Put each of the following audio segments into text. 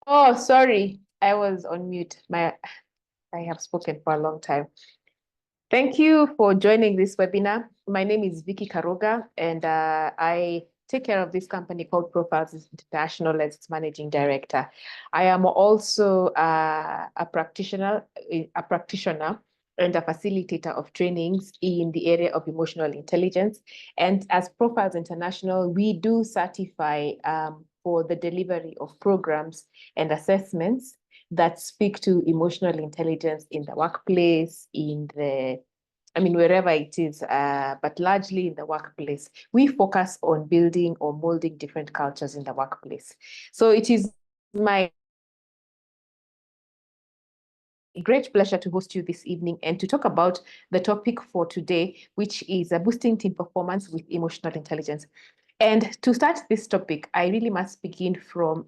Oh, sorry, I was on mute. I have spoken for a long time. Thank you for joining this webinar. My name is Vicky Karoga, and I take care of this company called Profiles International as its managing director. I am also a practitioner and a facilitator of trainings in the area of emotional intelligence. And as Profiles International, we do certify for the delivery of programs and assessments that speak to emotional intelligence in the workplace, wherever it is, but largely in the workplace. We focus on building or molding different cultures in the workplace. So it is my great pleasure to host you this evening and to talk about the topic for today, which is boosting team performance with emotional intelligence. And to start this topic, I really must begin from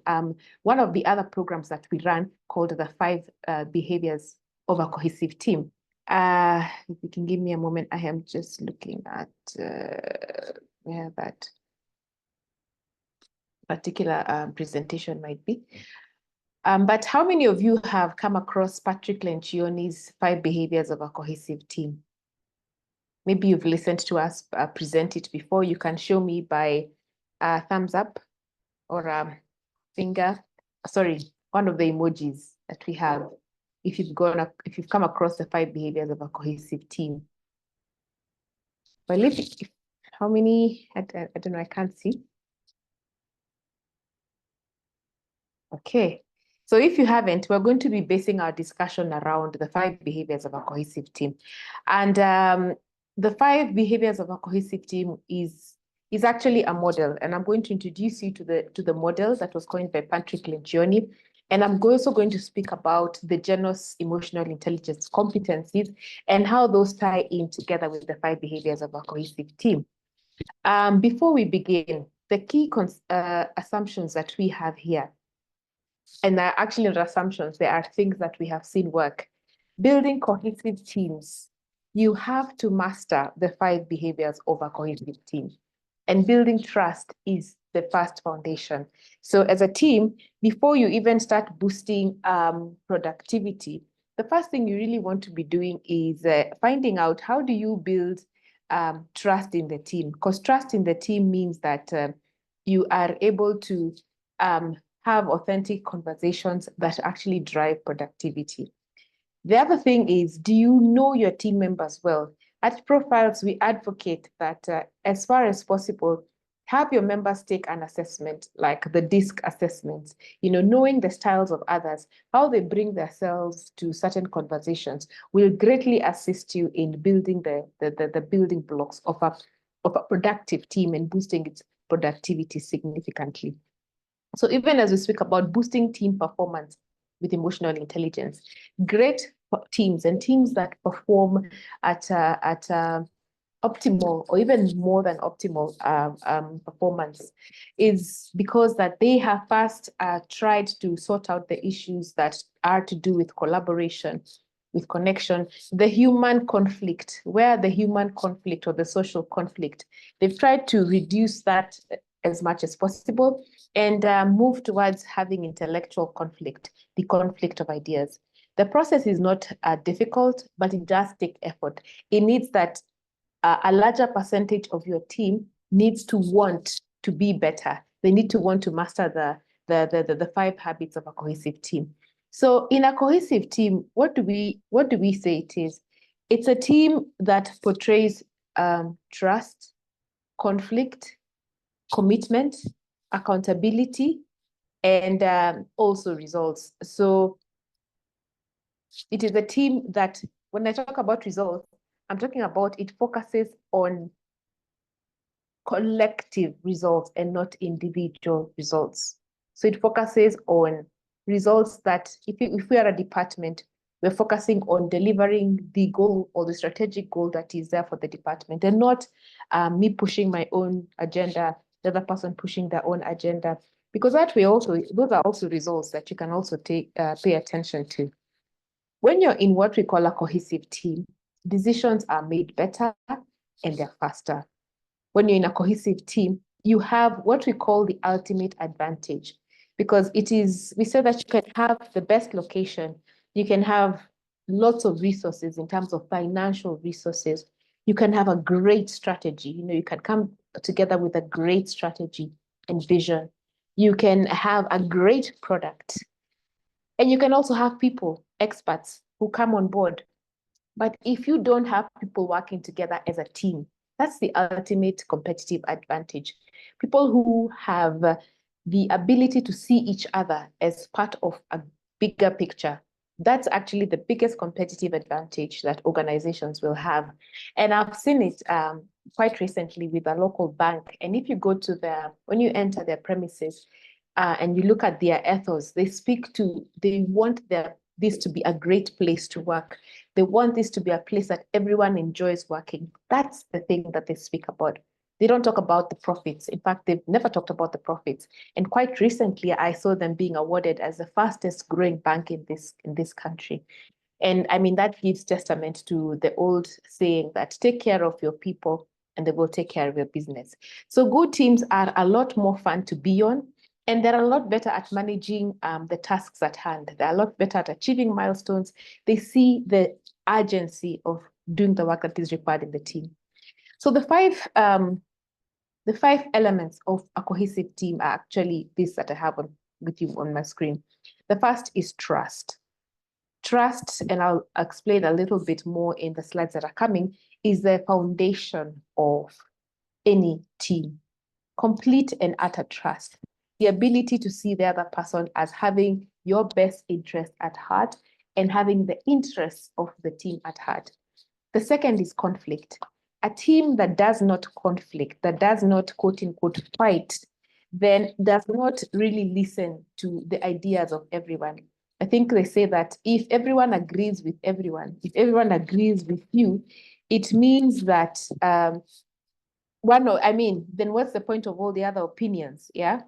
one of the other programs that we run called the 5 Behaviors of a Cohesive Team. If you can give me a moment, I am just looking at where that particular presentation might be. But how many of you have come across Patrick Lencioni's 5 Behaviors of a Cohesive Team? Maybe you've listened to us present it before. You can show me by thumbs up or finger. Sorry, one of the emojis that we have. If you've come across the 5 behaviors of a cohesive team. Well, how many? I don't know. I can't see. Okay. So if you haven't, we're going to be basing our discussion around the 5 behaviors of a cohesive team. And the 5 behaviors of a cohesive team is actually a model. And I'm going to introduce you to the model that was coined by Patrick Lencioni. And I'm also going to speak about the Genos emotional intelligence competencies and how those tie in together with the 5 behaviors of a cohesive team. Before we begin, the key assumptions that we have here, and they're actually not assumptions, they are things that we have seen work. Building cohesive teams, you have to master the 5 behaviors of a cohesive team. And building trust is the first foundation. So as a team, before you even start boosting productivity, the first thing you really want to be doing is finding out how do you build trust in the team, because trust in the team means that you are able to have authentic conversations that actually drive productivity. The other thing is, do you know your team members well? At Profiles, we advocate that as far as possible, have your members take an assessment, like the DISC assessments, knowing the styles of others, how they bring themselves to certain conversations will greatly assist you in building the building blocks of a productive team and boosting its productivity significantly. So even as we speak about boosting team performance with emotional intelligence, great teams and teams that perform at optimal or even more than optimal performance is because that they have first tried to sort out the issues that are to do with collaboration, with connection, the human conflict, where the human conflict or the social conflict, they've tried to reduce that as much as possible and move towards having intellectual conflict, the conflict of ideas. The process is not difficult, but it does take effort. It needs that a larger percentage of your team needs to want to be better. They need to want to master the 5 habits of a cohesive team. So in a cohesive team, what do we say it is? It's a team that portrays trust, conflict, commitment, accountability, and also results. So it is a team that, when I talk about results, I'm talking about it focuses on collective results and not individual results. So it focuses on results that if we are a department, we're focusing on delivering the goal or the strategic goal that is there for the department, and not me pushing my own agenda, the other person pushing their own agenda, because that way also, those are also results that you can also pay attention to. When you're in what we call a cohesive team, decisions are made better and they're faster. When you're in a cohesive team, you have what we call the ultimate advantage. because we said that you can have the best location, you can have lots of resources in terms of financial resources, you can have a great strategy, you can come together with a great strategy and vision, you can have a great product, and you can also have people, experts who come on board. But if you don't have people working together as a team, that's the ultimate competitive advantage. People who have the ability to see each other as part of a bigger picture, that's actually the biggest competitive advantage that organizations will have. And I've seen it quite recently with a local bank. And if you go to when you enter their premises and you look at their ethos, they want this to be a great place to work. They want this to be a place that everyone enjoys working. That's the thing that they speak about. They don't talk about the profits. In fact, they've never talked about the profits. And quite recently, I saw them being awarded as the fastest growing bank in this country. And I mean, that gives testament to the old saying that take care of your people and they will take care of your business. So good teams are a lot more fun to be on. And they're a lot better at managing the tasks at hand. They're a lot better at achieving milestones. They see the urgency of doing the work that is required in the team. So the five elements of a cohesive team are actually this that I have with you on my screen. The first is trust. Trust, and I'll explain a little bit more in the slides that are coming, is the foundation of any team. Complete and utter trust. The ability to see the other person as having your best interest at heart and having the interests of the team at heart. The second is conflict. A team that does not conflict, that does not quote unquote fight, then does not really listen to the ideas of everyone. I think they say that if everyone agrees with everyone, if everyone agrees with you, it means that then what's the point of all the other opinions? Yeah.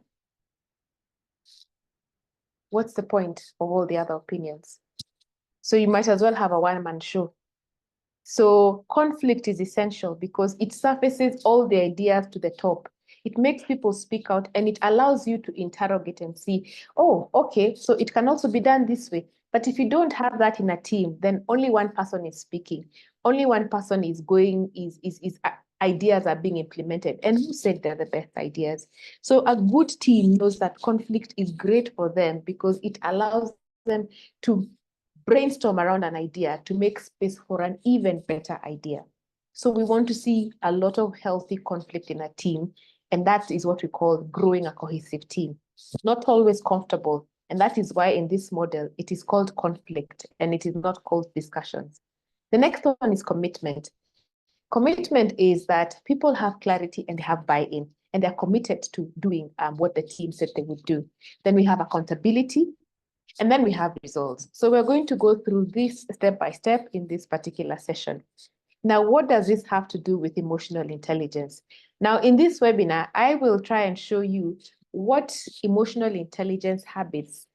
What's the point of all the other opinions? So you might as well have a one-man show. So conflict is essential because it surfaces all the ideas to the top. It makes people speak out and it allows you to interrogate and see, oh, okay, so it can also be done this way. But if you don't have that in a team, then only one person is speaking. Only one person is going, ideas are being implemented. And who said they're the best ideas? So a good team knows that conflict is great for them because it allows them to brainstorm around an idea to make space for an even better idea. So we want to see a lot of healthy conflict in a team, and that is what we call growing a cohesive team. Not always comfortable, and that is why in this model, it is called conflict, and it is not called discussions. The next one is commitment. Commitment is that people have clarity and they have buy-in, and they're committed to doing what the team said they would do. Then we have accountability, and then we have results. So we're going to go through this step by step in this particular session. Now, what does this have to do with emotional intelligence? Now, in this webinar, I will try and show you what emotional intelligence habits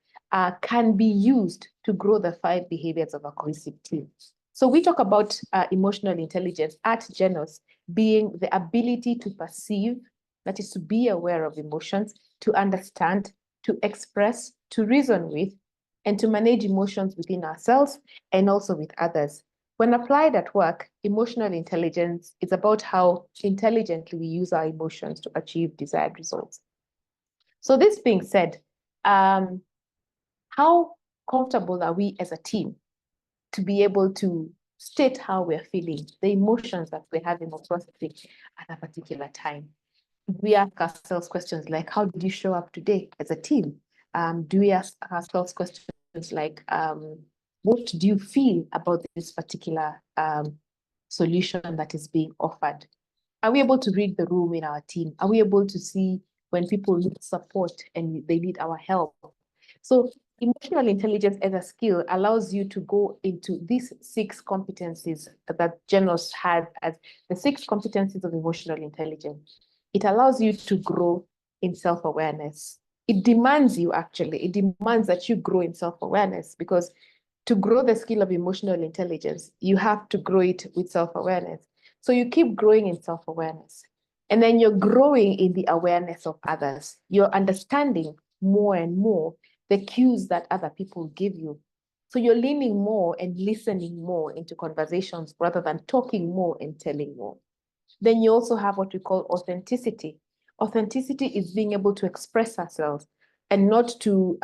can be used to grow the 5 behaviors of a cohesive team. So we talk about emotional intelligence at Genos being the ability to perceive, that is to be aware of emotions, to understand, to express, to reason with, and to manage emotions within ourselves and also with others. When applied at work, emotional intelligence is about how intelligently we use our emotions to achieve desired results. So this being said, how comfortable are we as a team to be able to state how we're feeling, the emotions that we're having or processing at a particular time? We ask ourselves questions like, how did you show up today as a team? Do we ask ourselves questions like, what do you feel about this particular solution that is being offered? Are we able to read the room in our team? Are we able to see when people need support and they need our help? So emotional intelligence as a skill allows you to go into these 6 competencies that Genos had as the 6 competencies of emotional intelligence. It allows you to grow in self-awareness. It demands that you grow in self-awareness, because to grow the skill of emotional intelligence, you have to grow it with self-awareness. So you keep growing in self-awareness, and then you're growing in the awareness of others. You're understanding more and more the cues that other people give you. So you're leaning more and listening more into conversations rather than talking more and telling more. Then you also have what we call authenticity. Authenticity is being able to express ourselves and not to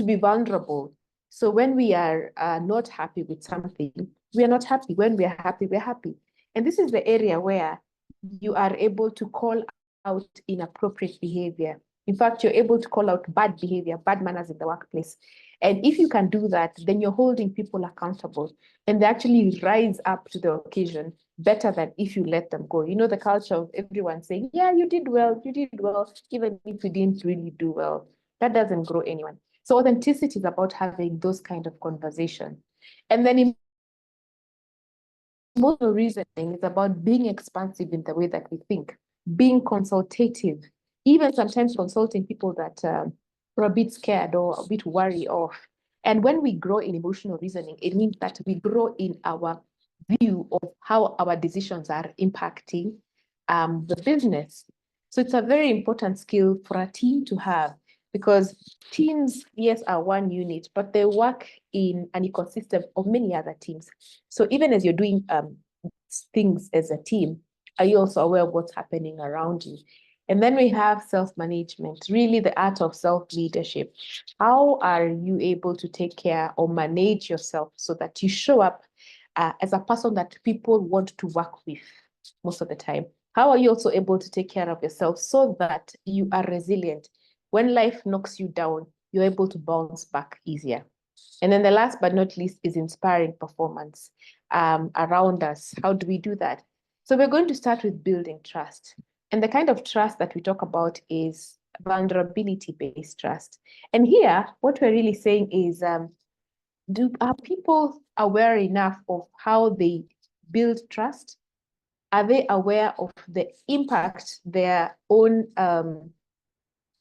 be vulnerable. So when we are not happy with something, we are not happy. When we are happy, we're happy. And this is the area where you are able to call out inappropriate behavior. In fact, you're able to call out bad behavior, bad manners in the workplace. And if you can do that, then you're holding people accountable and they actually rise up to the occasion better than if you let them go. You know, the culture of everyone saying, yeah, you did well, even if you didn't really do well. That doesn't grow anyone. So authenticity is about having those kind of conversations. And then emotional reasoning is about being expansive in the way that we think, being consultative, even sometimes consulting people that are a bit scared or a bit worried of. And when we grow in emotional reasoning, it means that we grow in our view of how our decisions are impacting the business. So it's a very important skill for a team to have because teams, yes, are one unit, but they work in an ecosystem of many other teams. So even as you're doing things as a team, are you also aware of what's happening around you? And then we have self-management, really the art of self-leadership. How are you able to take care or manage yourself so that you show up as a person that people want to work with most of the time? How are you also able to take care of yourself so that you are resilient? When life knocks you down, you're able to bounce back easier. And then the last but not least is inspiring performance around us. How do we do that? So we're going to start with building trust. And the kind of trust that we talk about is vulnerability-based trust. And here, what we're really saying is, are people aware enough of how they build trust? Are they aware of the impact their own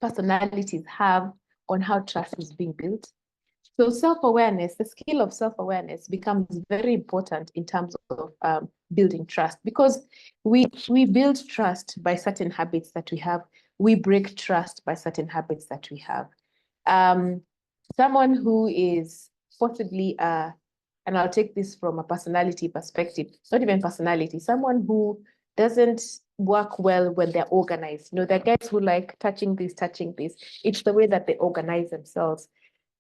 personalities have on how trust is being built? So self-awareness, the skill of self-awareness becomes very important in terms of building trust because we build trust by certain habits that we have. We break trust by certain habits that we have. Someone who is possibly, and I'll take this from a personality perspective, not even personality, someone who doesn't work well when they're organized. You know, there are guys who like touching this. It's the way that they organize themselves.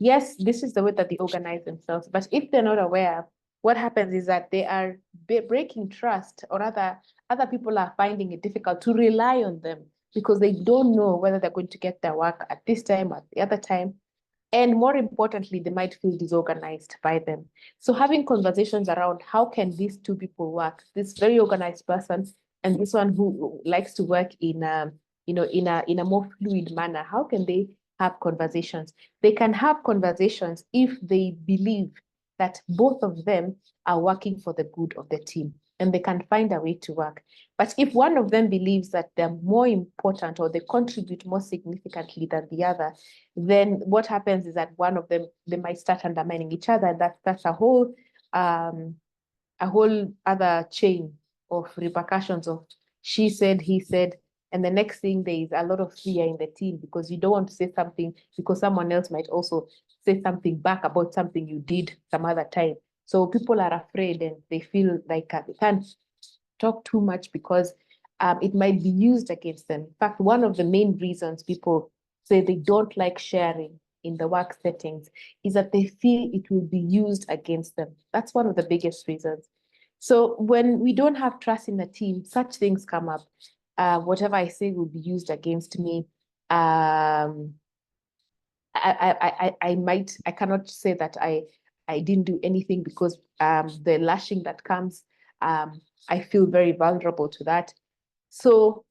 Yes, this is the way that they organize themselves. But if they're not aware, what happens is that they are breaking trust, or other people are finding it difficult to rely on them because they don't know whether they're going to get their work at this time or at the other time. And more importantly, they might feel disorganized by them. So having conversations around how can these two people work, this very organized person and this one who likes to work in in a more fluid manner, how can they have conversations? They can have conversations if they believe that both of them are working for the good of the team and they can find a way to work. But if one of them believes that they're more important or they contribute more significantly than the other, then what happens is that one of them, they might start undermining each other. And that's a whole other chain of repercussions of she said, he said, and the next thing there is a lot of fear in the team because you don't want to say something because someone else might also say something back about something you did some other time. So people are afraid and they feel like they can't talk too much because it might be used against them. In fact, one of the main reasons people say they don't like sharing in the work settings is that they feel it will be used against them. That's one of the biggest reasons. So when we don't have trust in the team, such things come up. Whatever I say will be used against me. I cannot say that I didn't do anything because the lashing that comes, I feel very vulnerable to that. So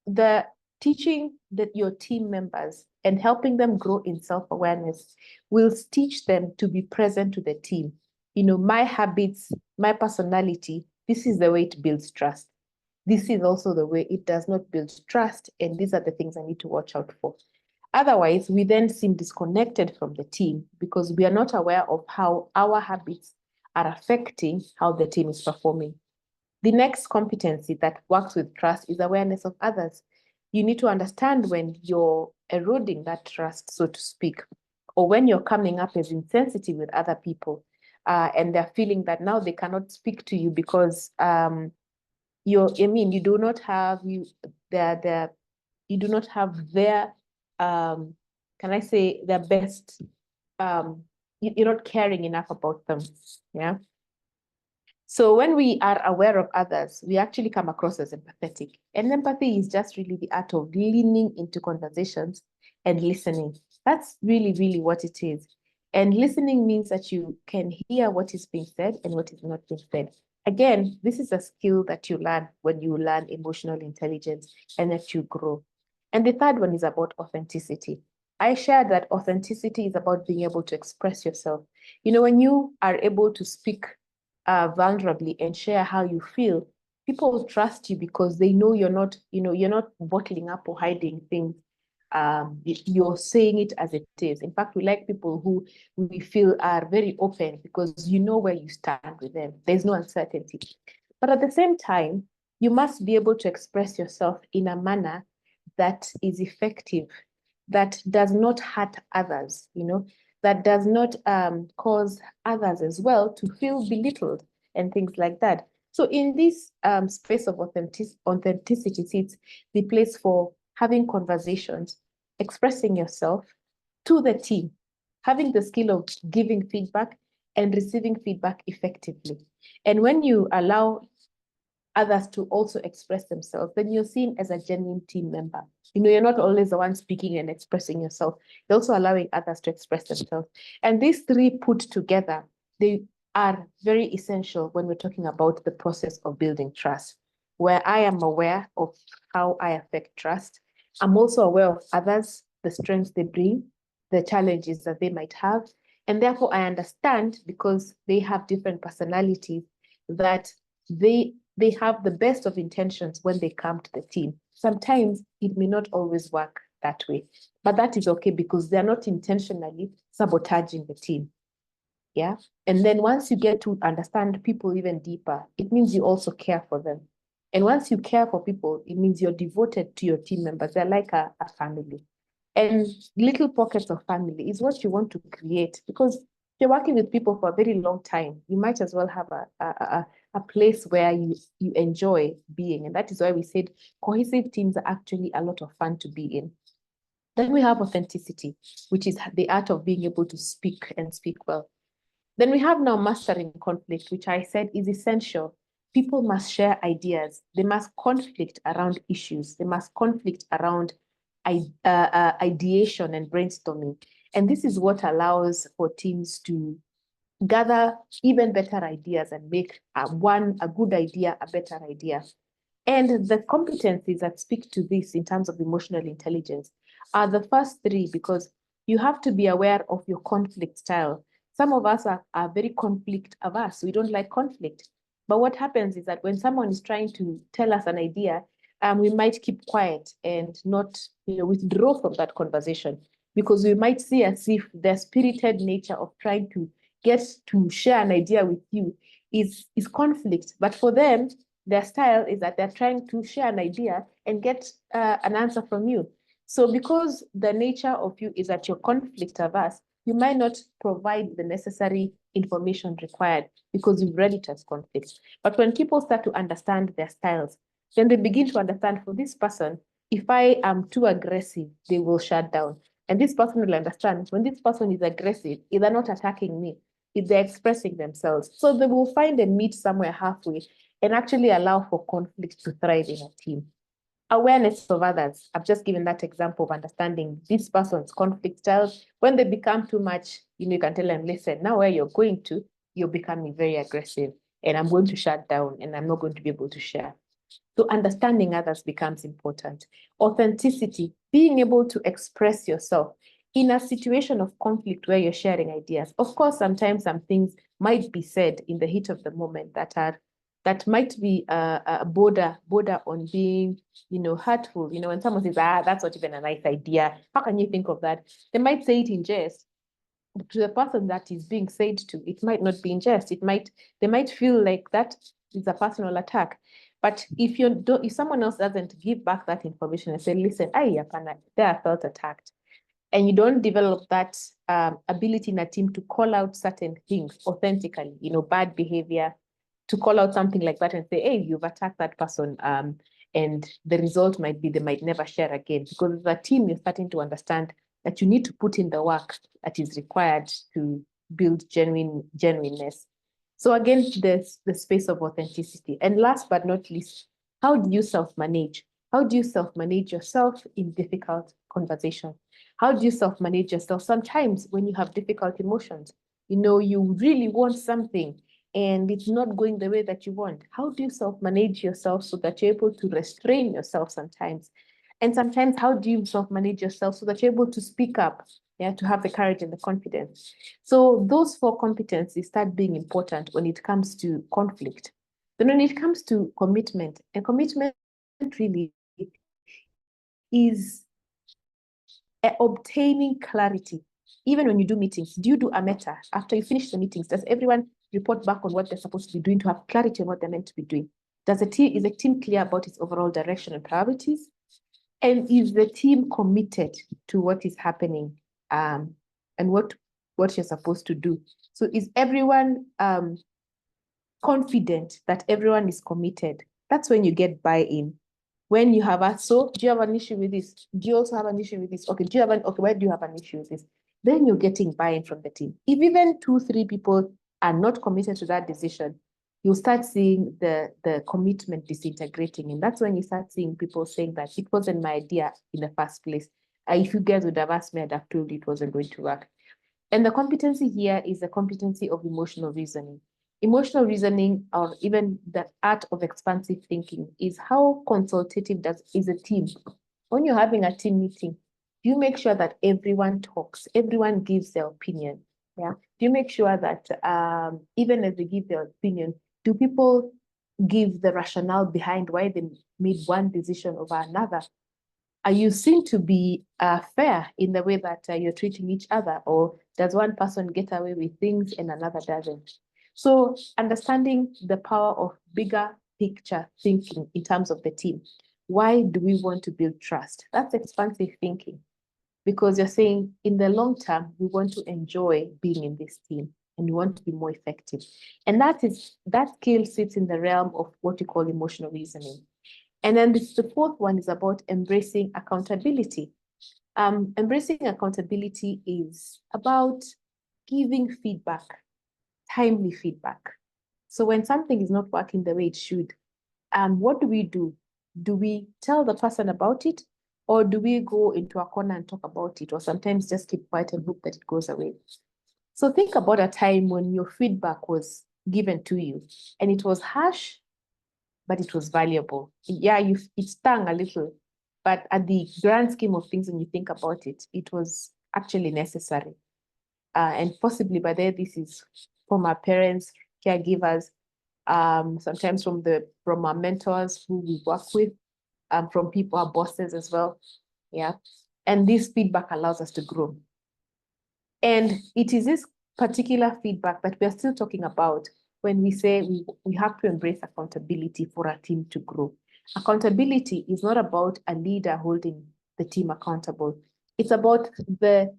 the teaching that your team members and helping them grow in self-awareness will teach them to be present to the team. You know, my habits, my personality, this is the way it builds trust. This is also the way it does not build trust. And these are the things I need to watch out for. Otherwise, we then seem disconnected from the team because we are not aware of how our habits are affecting how the team is performing. The next competency that works with trust is awareness of others. you need to understand when you're eroding that trust, so to speak, or when you're coming up as insensitive with other people, and they're feeling that now they cannot speak to you because you do not have their can I say their best, you're not caring enough about them. Yeah. So when we are aware of others, we actually come across as empathetic. And empathy is just really the art of leaning into conversations and listening. That's really, really what it is. And listening means that you can hear what is being said and what is not being said. Again, this is a skill that you learn when you learn emotional intelligence and that you grow. And the third one is about authenticity. I shared that authenticity is about being able to express yourself. When you are able to speak vulnerably and share how you feel, people trust you because they know you're not bottling up or hiding things. You're saying it as it is. In fact, we like people who we feel are very open because you know where you stand with them. There's no uncertainty. But at the same time, you must be able to express yourself in a manner that is effective, that does not hurt others, that does not cause others as well to feel belittled and things like that. So in this space of authenticity sits the place for having conversations, expressing yourself to the team, having the skill of giving feedback and receiving feedback effectively. And when you allow others to also express themselves, then you're seen as a genuine team member. You're not always the one speaking and expressing yourself. You're also allowing others to express themselves. And these three put together, they are very essential when we're talking about the process of building trust, where I am aware of how I affect trust. I'm also aware of others, the strengths they bring, the challenges that they might have. And therefore, I understand, because they have different personalities, that they have the best of intentions when they come to the team. Sometimes it may not always work that way, but that is okay because they're not intentionally sabotaging the team. Yeah. And then once you get to understand people even deeper, it means you also care for them. And once you care for people, it means you're devoted to your team members. They're like a family. And little pockets of family is what you want to create, because if you're working with people for a very long time, you might as well have a place where you enjoy being. And that is why we said cohesive teams are actually a lot of fun to be in. Then we have authenticity, which is the art of being able to speak and speak well. Then we have now mastering conflict, which I said is essential. People must share ideas. They must conflict around issues. They must conflict around ideation and brainstorming. And this is what allows for teams to gather even better ideas and make a good idea a better idea. And the competencies that speak to this in terms of emotional intelligence are the first three, because you have to be aware of your conflict style. Some of us are very conflict averse. We don't like conflict. But what happens is that when someone is trying to tell us an idea, we might keep quiet and not withdraw from that conversation, because we might see as if the spirited nature of trying to get to share an idea with you is conflict. But for them, their style is that they're trying to share an idea and get an answer from you. So because the nature of you is that you're conflict averse, you might not provide the necessary information required because you've read it as conflict. But when people start to understand their styles, then they begin to understand, for this person, if I am too aggressive, they will shut down. And this person will understand, when this person is aggressive, they're not attacking me, if they're expressing themselves. So they will find a meet somewhere halfway and actually allow for conflict to thrive in a team. Awareness of others. I've just given that example of understanding this person's conflict styles. When they become too much, you can tell them, listen, now where you're going to, you're becoming very aggressive and I'm going to shut down and I'm not going to be able to share. So understanding others becomes important. Authenticity, being able to express yourself in a situation of conflict where you're sharing ideas. Of course, sometimes some things might be said in the heat of the moment that might be a border on being, hurtful. When someone says, that's not even a nice idea, how can you think of that? They might say it in jest. To the person that is being said to, it might not be in jest. They might feel like that is a personal attack. But if someone else doesn't give back that information and say, listen, there I felt attacked, and you don't develop that ability in a team to call out certain things authentically, bad behavior, to call out something like that and say, hey, you've attacked that person, and the result might be they might never share again. Because as a team, you're starting to understand that you need to put in the work that is required to build genuineness. So again, there's the space of authenticity. And last but not least, how do you self-manage? How do you self-manage yourself in difficult conversation? How do you self-manage yourself? Sometimes when you have difficult emotions, you really want something and it's not going the way that you want. How do you self-manage yourself so that you're able to restrain yourself sometimes? And sometimes, how do you self-manage yourself so that you're able to speak up, to have the courage and the confidence? So those 4 competencies start being important when it comes to conflict. Then when it comes to commitment, and commitment really is obtaining clarity. Even when you do meetings, do you do a meta? After you finish the meetings, does everyone report back on what they're supposed to be doing to have clarity on what they're meant to be doing? Is the team clear about its overall direction and priorities? And is the team committed to what is happening and what you're supposed to do? So is everyone confident that everyone is committed? That's when you get buy-in. When you have do you have an issue with this? Do you also have an issue with this? Okay, why do you have an issue with this? Then you're getting buy-in from the team. If even 2-3 people are not committed to that decision, you'll start seeing the commitment disintegrating. And that's when you start seeing people saying that it wasn't my idea in the first place. If you guys would have asked me, I'd have told you it wasn't going to work. And the competency here is the competency of emotional reasoning. Emotional reasoning, or even the art of expansive thinking, is how consultative is a team. When you're having a team meeting, do you make sure that everyone talks, everyone gives their opinion? Yeah. Do you make sure that even as they give their opinion, do people give the rationale behind why they made one decision over another? Are you seen to be fair in the way that you're treating each other, or does one person get away with things and another doesn't? So understanding the power of bigger picture thinking in terms of the team. Why do we want to build trust? That's expansive thinking, because you're saying in the long term, we want to enjoy being in this team and we want to be more effective. And that skill sits in the realm of what you call emotional reasoning. And then the 4th one is about embracing accountability. Embracing accountability is about giving feedback, timely feedback. So when something is not working the way it should, what do we do? Do we tell the person about it, or do we go into a corner and talk about it, or sometimes just keep quiet and hope that it goes away? So think about a time when your feedback was given to you and it was harsh, but it was valuable. Yeah, it stung a little, but at the grand scheme of things, when you think about it, it was actually necessary. And possibly by there, this is from our parents, caregivers, sometimes from our mentors who we work with, from people, our bosses as well. Yeah. And this feedback allows us to grow. And it is this particular feedback that we are still talking about when we say we have to embrace accountability for our team to grow. Accountability is not about a leader holding the team accountable. It's about the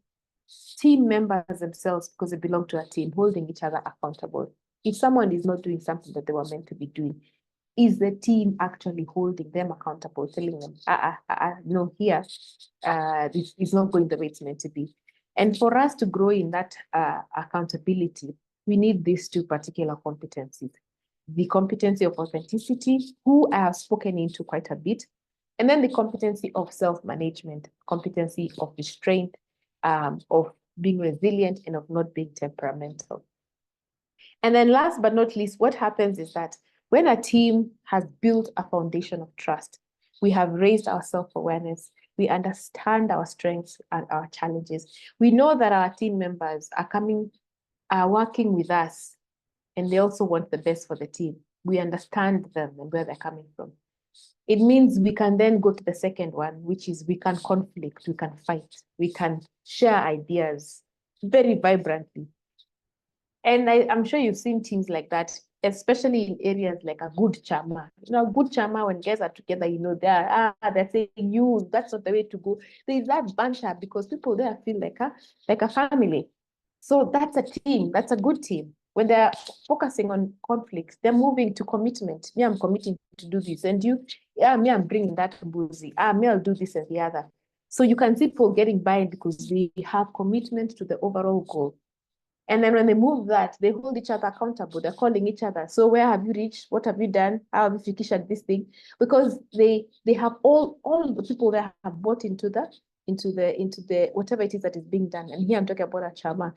team members themselves, because they belong to a team, holding each other accountable. If someone is not doing something that they were meant to be doing, is the team actually holding them accountable, telling them, no, here, this is not going the way it's meant to be. And for us to grow in that accountability, we need these 2 particular competencies. The competency of authenticity, who I have spoken into quite a bit, and then the competency of self-management, competency of restraint, of being resilient, and of not being temperamental. And then last but not least, what happens is that when a team has built a foundation of trust, we have raised our self-awareness, we understand our strengths and our challenges. We know that our team members are working with us, and they also want the best for the team. We understand them and where they're coming from. It means we can then go to the second one, which is we can conflict, we can fight, we can share ideas very vibrantly. And I'm sure you've seen teams like that, especially in areas like a good chama. A good chama, when guys are together, they're saying you, that's not the way to go. There's that banter because people there feel like a family. So that's a team, that's a good team. When they're focusing on conflicts, they're moving to commitment. Me, I'm committing to do this. And you, me, I'm bringing that boozy. Me, I'll do this and the other. So you can see people getting by because they have commitment to the overall goal. And then when they move that, they hold each other accountable. They're calling each other. So where have you reached? What have you done? How have you finished at this thing? Because they have all the people that have bought into the whatever it is that is being done. And here I'm talking about a chama.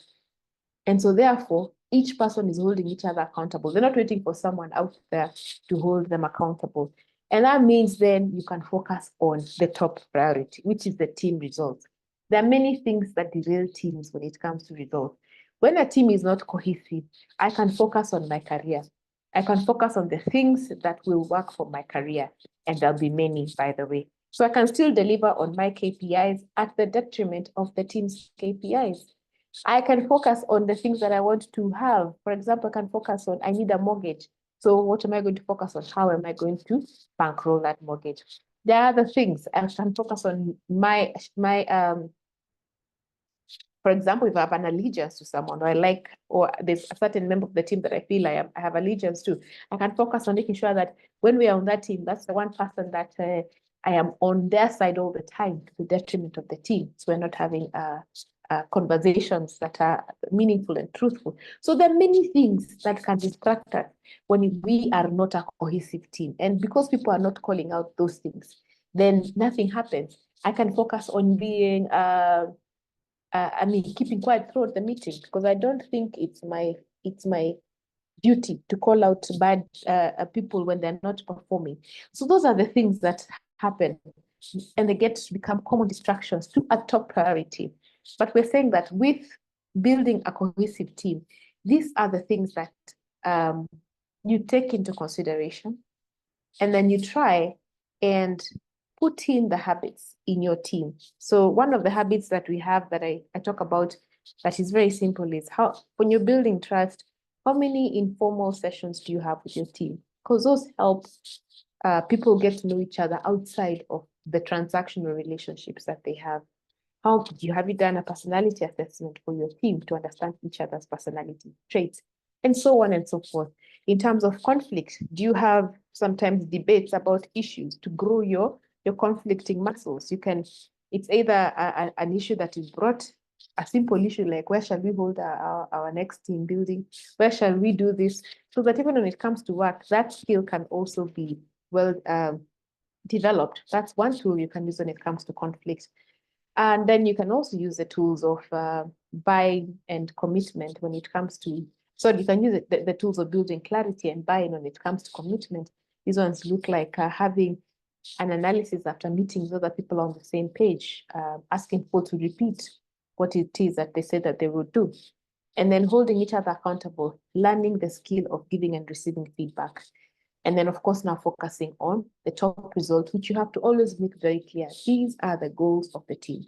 And so therefore, each person is holding each other accountable. They're not waiting for someone out there to hold them accountable. And that means then you can focus on the top priority, which is the team results. There are many things that derail teams when it comes to results. When a team is not cohesive, I can focus on my career. I can focus on the things that will work for my career. And there'll be many, by the way. So I can still deliver on my KPIs at the detriment of the team's KPIs. I can focus on the things that I want to have. For example, I can focus on, I need a mortgage. So what am I going to focus on? How am I going to bankroll that mortgage? There are other things I can focus on for example, if I have an allegiance to someone, or there's a certain member of the team that I feel I have allegiance to, I can focus on making sure that when we are on that team, that's the one person that I am on their side all the time to the detriment of the team. So we're not having conversations that are meaningful and truthful. So there are many things that can distract us when we are not a cohesive team. And because people are not calling out those things, then nothing happens. I can focus on being keeping quiet throughout the meeting because I don't think it's my duty to call out bad people when they're not performing. So those are the things that happen, and they get to become common distractions to a top priority. But we're saying that with building a cohesive team, these are the things that you take into consideration, and then you try and put in the habits in your team. So one of the habits that we have that I talk about that is very simple is how, when you're building trust, how many informal sessions do you have with your team? Because those help people get to know each other outside of the transactional relationships that they have. How have you done a personality assessment for your team to understand each other's personality traits, and so on and so forth? In terms of conflict, do you have sometimes debates about issues to grow your conflicting muscles? It's either an issue that is brought, a simple issue like where shall we hold our next team building? Where shall we do this? So that even when it comes to work, that skill can also be well developed. That's one tool you can use when it comes to conflict. And then you can also use the tools of buy-in and commitment when it comes to, so you can use the tools of building clarity and buy-in when it comes to commitment. These ones look like having an analysis after meetings so that people are on the same page, asking people to repeat what it is that they said that they would do. And then holding each other accountable, learning the skill of giving and receiving feedback. And then, of course, now focusing on the top result, which you have to always make very clear. These are the goals of the team.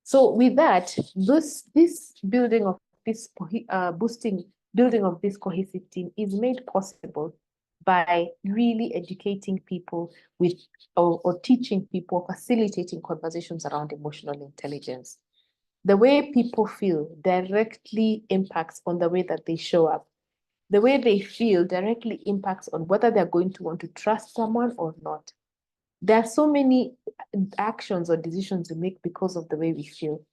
So with that, this building of this building of this cohesive team is made possible by really educating people with or teaching people, facilitating conversations around emotional intelligence. The way people feel directly impacts on the way that they show up. The way they feel directly impacts on whether they're going to want to trust someone or not. There are so many actions or decisions we make because of the way we feel.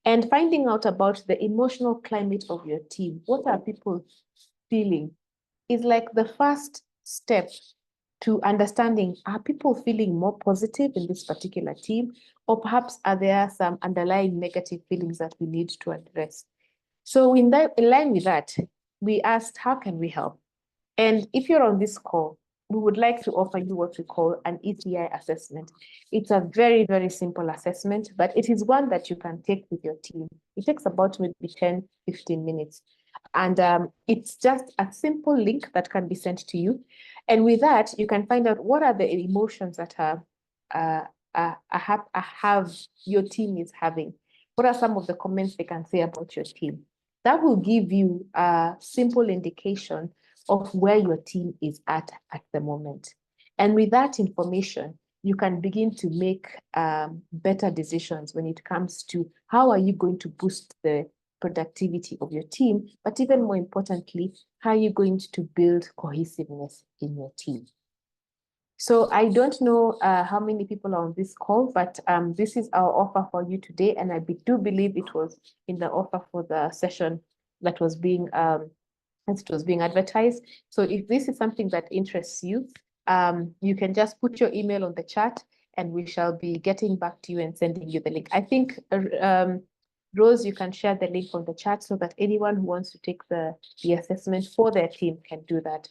And finding out about the emotional climate of your team, what are people feeling, is like the first step to understanding, are people feeling more positive in this particular team? Or perhaps are there some underlying negative feelings that we need to address? So in line with that, we asked, how can we help? And if you're on this call, we would like to offer you what we call an ETI assessment. It's a very, very simple assessment, but it is one that you can take with your team. It takes about maybe 10, 15 minutes. And it's just a simple link that can be sent to you. And with that, you can find out what are the emotions that have your team is having. What are some of the comments they can say about your team? That will give you a simple indication of where your team is at the moment. And with that information, you can begin to make better decisions when it comes to how are you going to boost the productivity of your team, but even more importantly, how are you going to build cohesiveness in your team? So I don't know how many people are on this call, but this is our offer for you today. And I do believe it was in the offer for the session that was being advertised. So if this is something that interests you, you can just put your email on the chat and we shall be getting back to you and sending you the link. I think, Rose, you can share the link on the chat so that anyone who wants to take the assessment for their team can do that.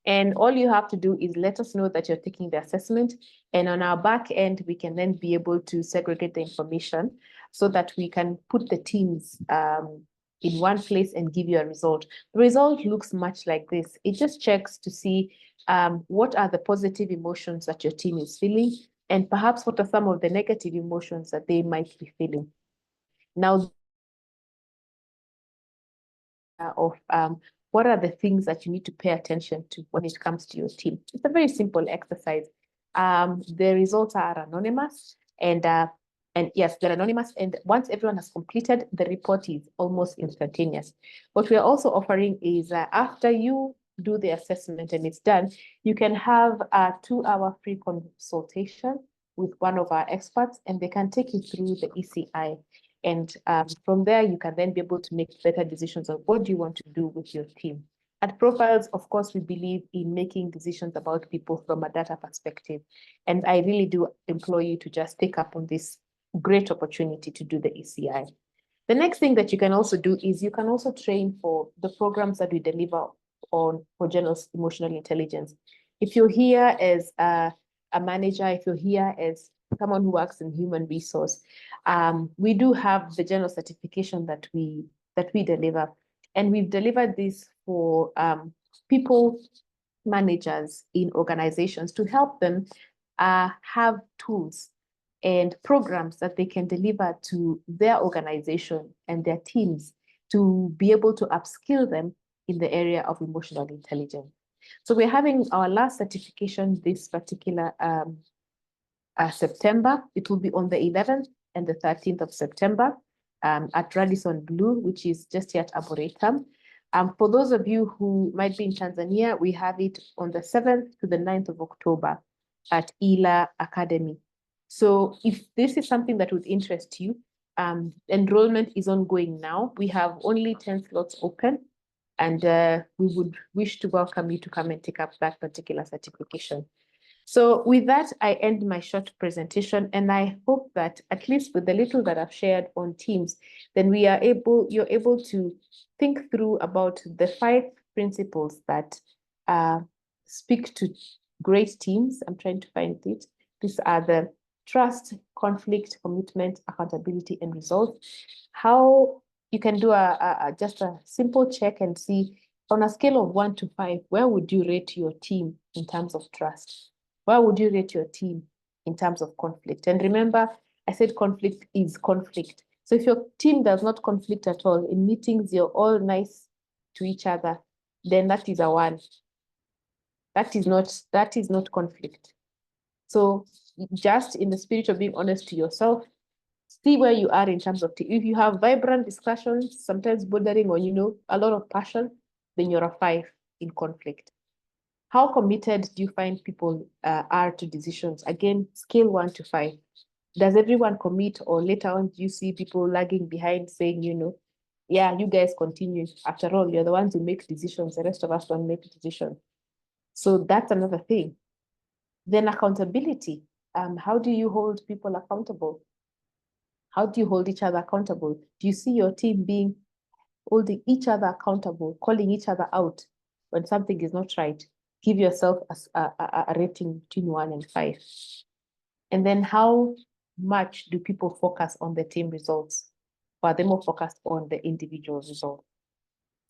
And all you have to do is let us know that you're taking the assessment. And on our back end, we can then be able to segregate the information so that we can put the teams in one place and give you a result. The result looks much like this. It just checks to see what are the positive emotions that your team is feeling, and perhaps what are some of the negative emotions that they might be feeling. Now, what are the things that you need to pay attention to when it comes to your team? It's a very simple exercise. The results are anonymous, and yes, they're anonymous. And once everyone has completed, the report is almost instantaneous. What we're also offering is after you do the assessment and it's done, you can have a 2-hour free consultation with one of our experts, and they can take you through the ECI. And from there, you can then be able to make better decisions of what do you want to do with your team. At Profiles, of course, we believe in making decisions about people from a data perspective. And I really do implore you to just take up on this great opportunity to do the ECI. The next thing that you can also do is you can also train for the programs that we deliver on for general emotional intelligence. If you're here as a manager, if you're here as someone who works in human resource, we do have the general certification that we deliver, and we've delivered this for people managers in organizations to help them have tools and programs that they can deliver to their organization and their teams to be able to upskill them in the area of emotional intelligence. So we're having our last certification this particular September. It will be on the 11th and the 13th of September at Radisson Blu, which is just here at Arboretum. For those of you who might be in Tanzania, we have it on the 7th to the 9th of October at ELA Academy. So if this is something that would interest you, enrollment is ongoing now. We have only 10 slots open, and we would wish to welcome you to come and take up that particular certification. So with that, I end my short presentation, and I hope that at least with the little that I've shared on teams, then you're able to think through about the 5 principles that speak to great teams. I'm trying to find it. These are the trust, conflict, commitment, accountability, and results. How you can do just a simple check and see on a scale of 1 to 5, where would you rate your team in terms of trust? Where would you rate your team in terms of conflict? And remember, I said conflict is conflict. So if your team does not conflict at all, in meetings, you're all nice to each other, then that is a 1. That is not conflict. So just in the spirit of being honest to yourself, see where you are in terms of team. If you have vibrant discussions, sometimes bordering on, a lot of passion, then you're a 5 in conflict. How committed do you find people are to decisions? Again, scale 1 to 5. Does everyone commit, or later on do you see people lagging behind saying, yeah, you guys continue. After all, you're the ones who make decisions. The rest of us don't make decisions. So that's another thing. Then accountability. How do you hold people accountable? How do you hold each other accountable? Do you see your team holding each other accountable, calling each other out when something is not right? Give yourself a rating between 1 and 5. And then how much do people focus on the team results? Or are they more focused on the individual result?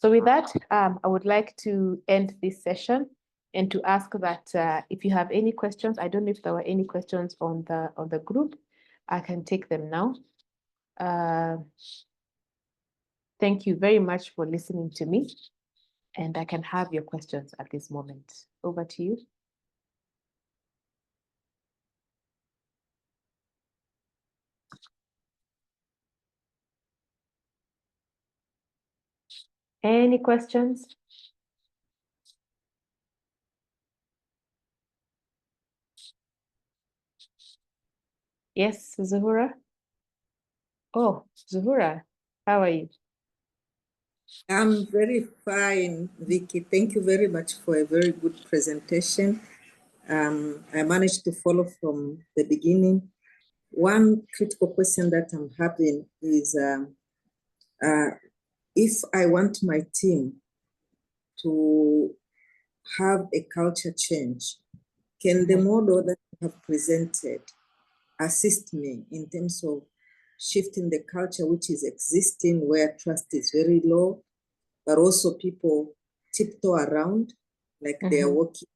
So with that, I would like to end this session and to ask that if you have any questions, I don't know if there were any questions on the group. I can take them now. Thank you very much for listening to me. And I can have your questions at this moment. Over to you. Any questions? Yes, Zuhura? Oh, Zuhura, how are you? I'm very fine, Vicky. Thank you very much for a very good presentation. I managed to follow from the beginning. One critical question that I'm having is if I want my team to have a culture change, can the model that you have presented assist me in terms of shifting the culture which is existing where trust is very low, but also people tiptoe around like they're working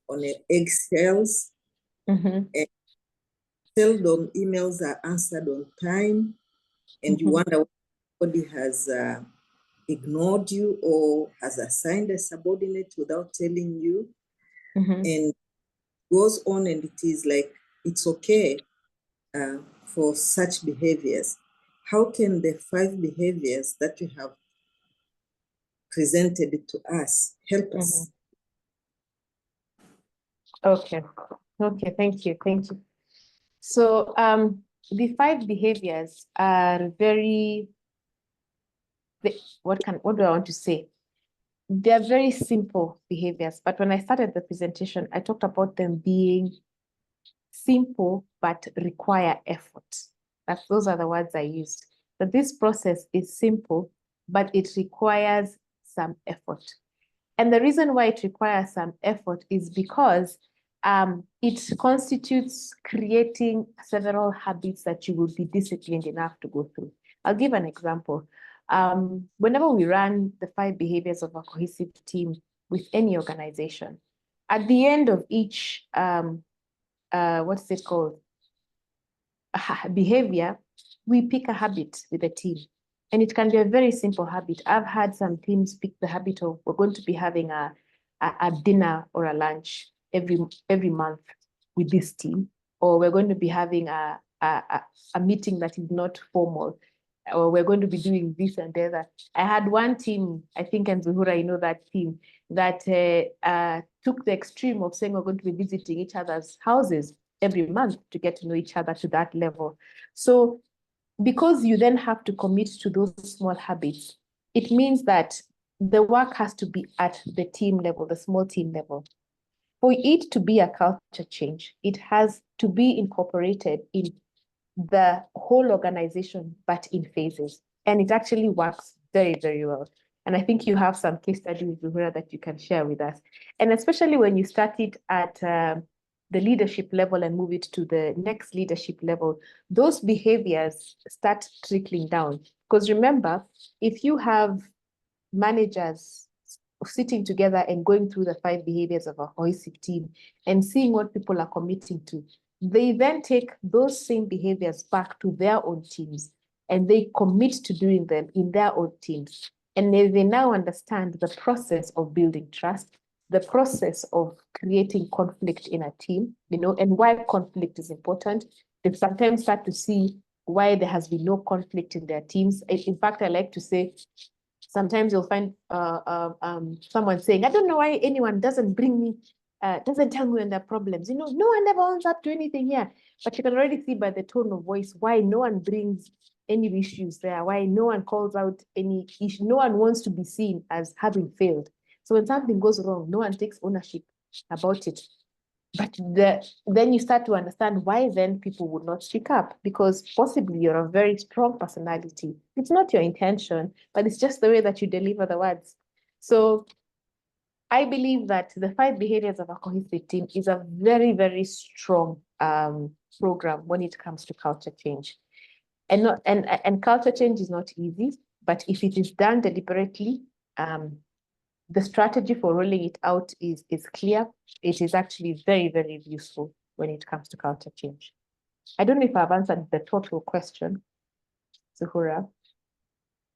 on eggshells, and seldom emails are answered on time, and you wonder why somebody has ignored you or has assigned a subordinate without telling you, and goes on, and it is like it's okay for such behaviors. How can the 5 behaviors that you have presented to us help us? Okay. Okay, thank you. Thank you. So the 5 behaviors are very, what do I want to say? They're very simple behaviors, but when I started the presentation, I talked about them being simple but require effort. Those are the words I used. But this process is simple, but it requires some effort. And the reason why it requires some effort is because it constitutes creating several habits that you will be disciplined enough to go through. I'll give an example. Whenever we run the 5 behaviors of a cohesive team with any organization, at the end of each, what's it called? Behavior, we pick a habit with the team. And it can be a very simple habit. I've had some teams pick the habit of we're going to be having a dinner or a lunch every month with this team, or we're going to be having a meeting that is not formal, or we're going to be doing this and that. I had one team, I think, and Zuhura, you know that team, that took the extreme of saying we're going to be visiting each other's houses every month to get to know each other to that level. So because you then have to commit to those small habits, it means that the work has to be at the team level, the small team level. For it to be a culture change, it has to be incorporated in the whole organization, but in phases. And it actually works very, very well. And I think you have some case studies that you can share with us. And especially when you start it at the leadership level and move it to the next leadership level, those behaviors start trickling down. Because remember, if you have managers sitting together and going through the 5 behaviors of a cohesive team and seeing what people are committing to, they then take those same behaviors back to their own teams and they commit to doing them in their own teams. And they now understand the process of building trust, the process of creating conflict in a team, and why conflict is important. They sometimes start to see why there has been no conflict in their teams. In fact, I like to say, sometimes you'll find someone saying, I don't know why anyone doesn't tell me when there are problems. No one ever owns up to anything here. But you can already see by the tone of voice why no one brings any issues there, why no one calls out any issue. No one wants to be seen as having failed. So when something goes wrong, no one takes ownership about it. But then you start to understand why then people would not speak up, because possibly you're a very strong personality. It's not your intention, but it's just the way that you deliver the words. So I believe that the 5 behaviors of a cohesive team is a very, very strong program when it comes to culture change. And culture change is not easy, but if it is done deliberately, the strategy for rolling it out is clear. It is actually very, very useful when it comes to culture change. I don't know if I've answered the total question, Zuhura.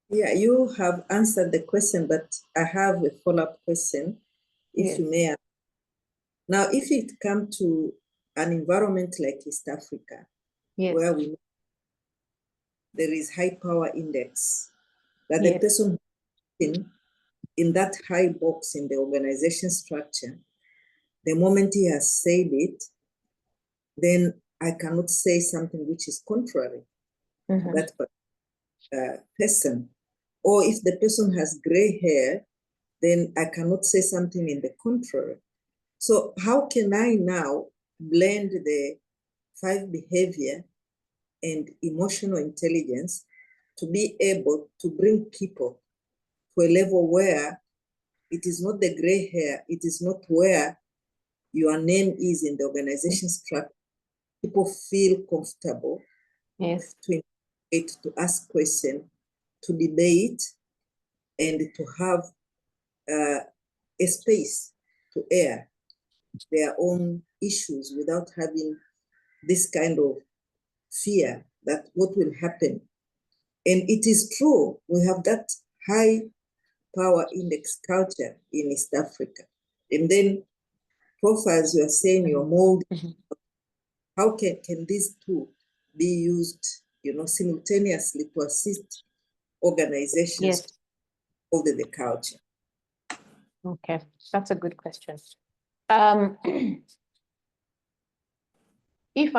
Yeah, you have answered the question, but I have a follow-up question, if Yes. you may. Now, if it comes to an environment like East Africa, Yes. where there is high power index, that the Yes. person in that high box in the organization structure, the moment he has said it, then I cannot say something which is contrary to that person. Or if the person has gray hair, then I cannot say something in the contrary. So how can I now blend the 5 behavior and emotional intelligence to be able to bring people to a level where it is not the gray hair, it is not where your name is in the organization structure. People feel comfortable Yes. to engage, to ask questions, to debate, and to have a space to air their own issues without having this kind of fear that what will happen. And it is true, we have that high power index culture in East Africa. And then, Prof, as you are saying, you're molding, how can these two be used, simultaneously to assist organizations Yes. over the culture? Okay, that's a good question. If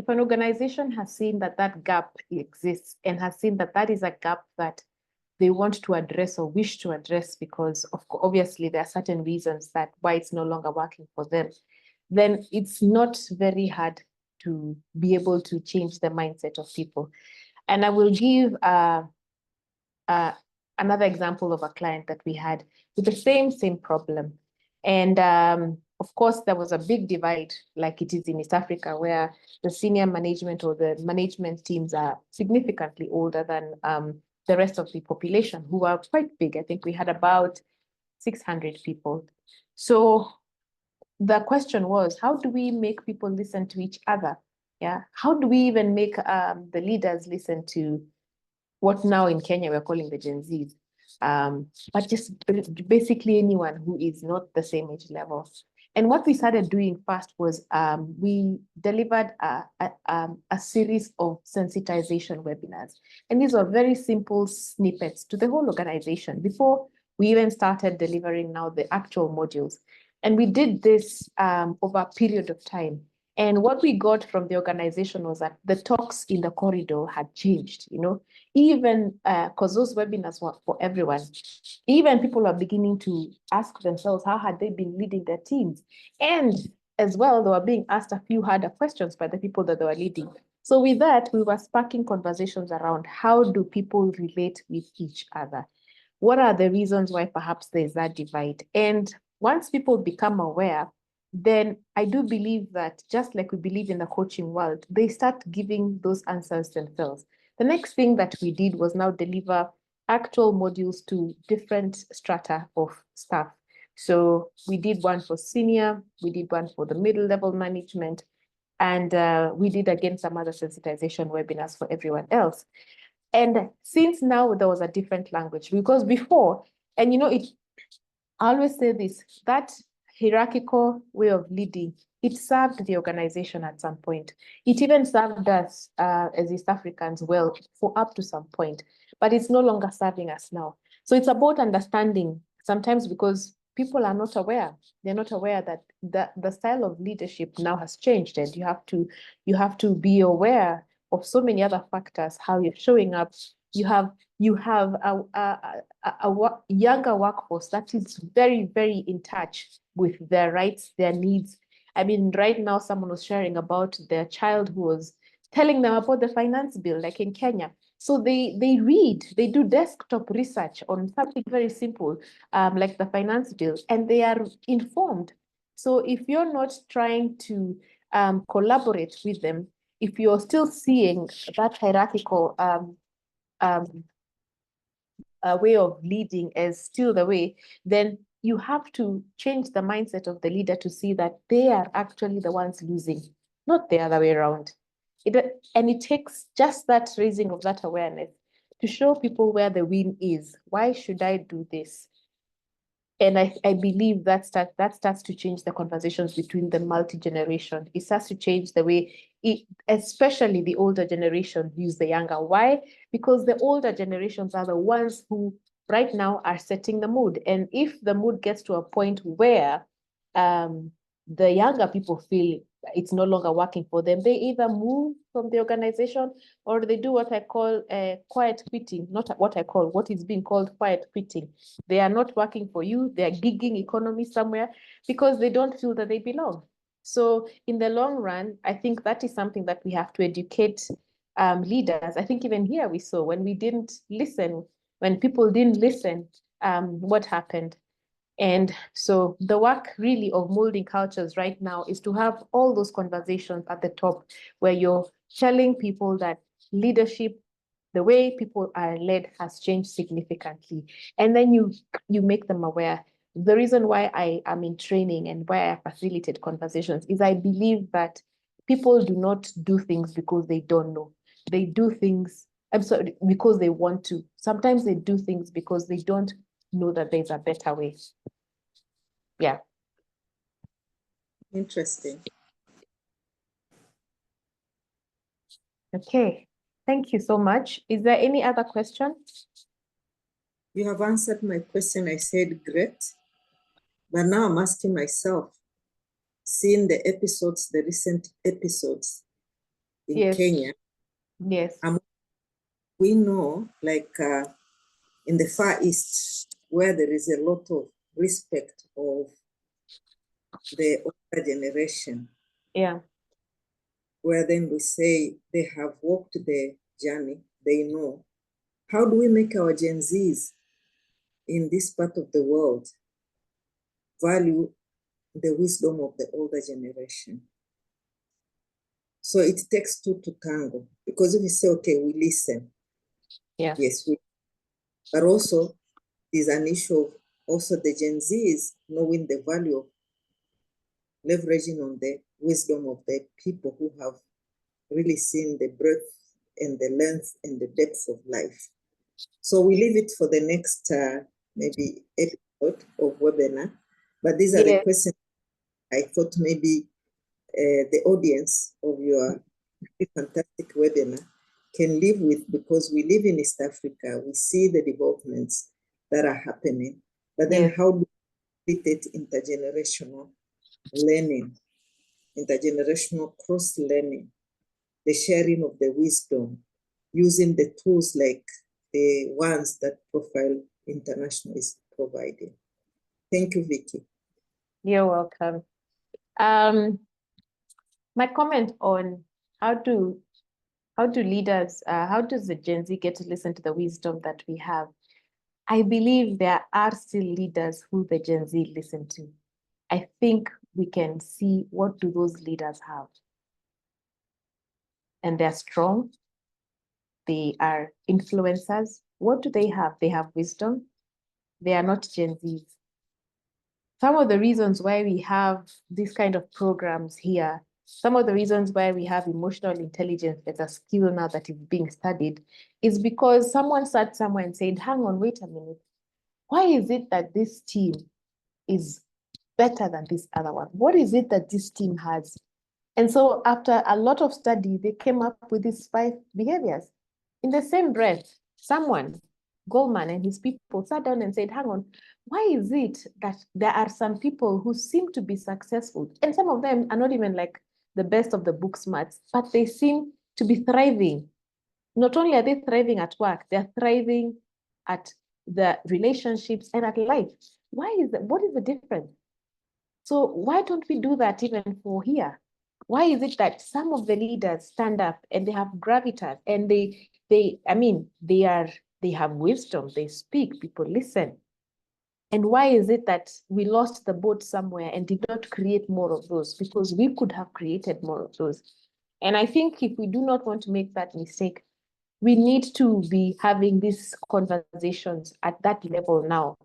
an organization has seen that gap exists and has seen that is a gap that they want to address or wish to address, because obviously there are certain reasons that why it's no longer working for them, then it's not very hard to be able to change the mindset of people. And I will give another example of a client that we had with the same problem. And of course, there was a big divide, like it is in East Africa, where the senior management or the management teams are significantly older than the rest of the population, who are quite big. I think we had about 600 people. So the question was, how do we make people listen to each other? Yeah, how do we even make the leaders listen to what now in Kenya we're calling the Gen Zs, but just basically anyone who is not the same age level. And what we started doing first was we delivered a series of sensitization webinars. And these were very simple snippets to the whole organization before we even started delivering now the actual modules. And we did this over a period of time. And what we got from the organization was that the talks in the corridor had changed, even because those webinars were for everyone. Even people are beginning to ask themselves, how had they been leading their teams? And as well, they were being asked a few harder questions by the people that they were leading. So with that, we were sparking conversations around how do people relate with each other? What are the reasons why perhaps there's that divide? And once people become aware, then I do believe that just like we believe in the coaching world, they start giving those answers themselves. The next thing that we did was now deliver actual modules to different strata of staff. So we did one for senior, we did one for the middle level management, and we did again some other sensitization webinars for everyone else. And since now there was a different language, because before, and I always say this, that hierarchical way of leading, it served the organization at some point. It even served us as East Africans well for up to some point, but it's no longer serving us now. So it's about understanding sometimes, because people are not aware. They're not aware that the style of leadership now has changed, and you have to be aware of so many other factors, how you're showing up. You have a younger workforce that is very, very in touch with their rights, their needs. I mean, right now, someone was sharing about their child who was telling them about the finance bill, like in Kenya. So they read, they do desktop research on something very simple, like the finance bill, and they are informed. So if you're not trying to collaborate with them, if you're still seeing that hierarchical way of leading as still the way, then you have to change the mindset of the leader to see that they are actually the ones losing, not the other way around. And it takes just that raising of that awareness to show people where the win is. Why should I do this? And I believe that starts to change the conversations between the multi-generation. It starts to change the way, especially the older generation views the younger. Why? Because the older generations are the ones who right now are setting the mood. And if the mood gets to a point where the younger people feel it's no longer working for them, they either move from the organization or they do what I call quiet quitting, not what I call, what is being called quiet quitting. They are not working for you, they are gigging economy somewhere because they don't feel that they belong. So in the long run, I think that is something that we have to educate leaders. I think even here we saw when we didn't listen, when people didn't listen, what happened? And so the work really of molding cultures right now is to have all those conversations at the top where you're telling people that leadership, the way people are led has changed significantly. And then you make them aware. The reason why I am in training and why I facilitate conversations is I believe that people do not do things because they don't know. They do things, I'm sorry, because they want to. Sometimes they do things because they don't know that there's a better way. Yeah. Interesting. Okay. Thank you so much. Is there any other question? You have answered my question. I said great. But now I'm asking myself, seeing the episodes, the recent episodes in Yes. Kenya, Yes. we know, like in the Far East, where there is a lot of respect of the older generation, Yeah. where then we say they have walked the journey, they know. How do we make our Gen Zs in this part of the world value the wisdom of the older generation? So it takes two to tango, because if we say, okay, we listen, Yeah. yes, but also there's an issue of also the Gen Zs knowing the value of leveraging on the wisdom of the people who have really seen the breadth and the length and the depth of life. So we leave it for the next maybe episode of webinar, but these are the questions I thought maybe the audience of your fantastic webinar can live with, because we live in East Africa, we see the developments that are happening, but then how do we create intergenerational learning, intergenerational cross-learning, the sharing of the wisdom, using the tools like the ones that Profile International is providing. Thank you, Vicky. You're welcome. My comment on how do leaders, how does the Gen Z get to listen to the wisdom that we have? I believe there are still leaders who the Gen Z listen to. I think we can see what do those leaders have. And they're strong. They are influencers. What do they have? They have wisdom. They are not Gen Zs. Some of the reasons why we have these kind of programs here, some of the reasons why we have emotional intelligence as a skill now that is being studied is because someone sat somewhere and said, hang on, wait a minute. Why is it that this team is better than this other one? What is it that this team has? And so after a lot of study, they came up with these 5 behaviors. In the same breath, someone, Goldman and his people, sat down and said, hang on, why is it that there are some people who seem to be successful, and some of them are not even like the best of the book smarts, but they seem to be thriving. Not only are they thriving at work, they're thriving at the relationships and at life. Why is that? What is the difference? So why don't we do that even for here? Why is it that some of the leaders stand up and they have gravitas and they have wisdom, they speak, people listen. And why is it that we lost the boat somewhere and did not create more of those? Because we could have created more of those. And I think if we do not want to make that mistake, we need to be having these conversations at that level now.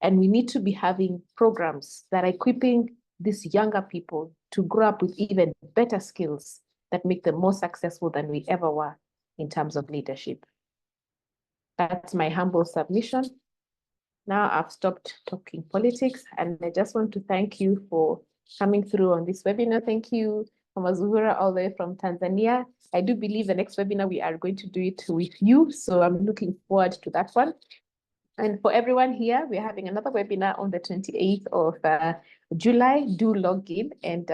And we need to be having programs that are equipping these younger people to grow up with even better skills that make them more successful than we ever were in terms of leadership. That's my humble submission. Now I've stopped talking politics, and I just want to thank you for coming through on this webinar. Thank you, Mama Zuhura, all the way from Tanzania. I do believe the next webinar, we are going to do it with you, so I'm looking forward to that one. And for everyone here, we're having another webinar on the 28th of July. Do log in, and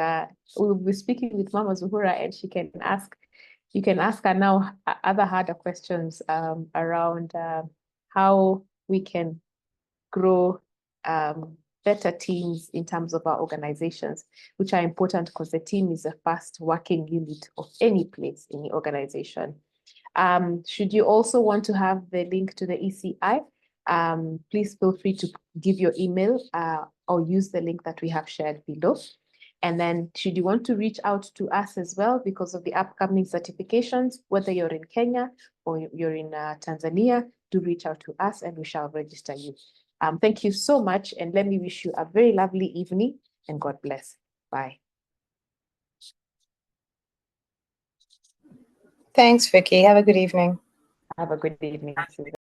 we'll be speaking with Mama Zuhura, and you can ask her now other harder questions around how we can grow better teams in terms of our organizations, which are important because the team is the first working unit of any place in the organization. Should you also want to have the link to the ECI, please feel free to give your email or use the link that we have shared below. And then should you want to reach out to us as well because of the upcoming certifications, whether you're in Kenya or you're in Tanzania, do reach out to us and we shall register you. Thank you so much, and let me wish you a very lovely evening, and God bless. Bye. Thanks, Vicky. Have a good evening. Have a good evening, Susan.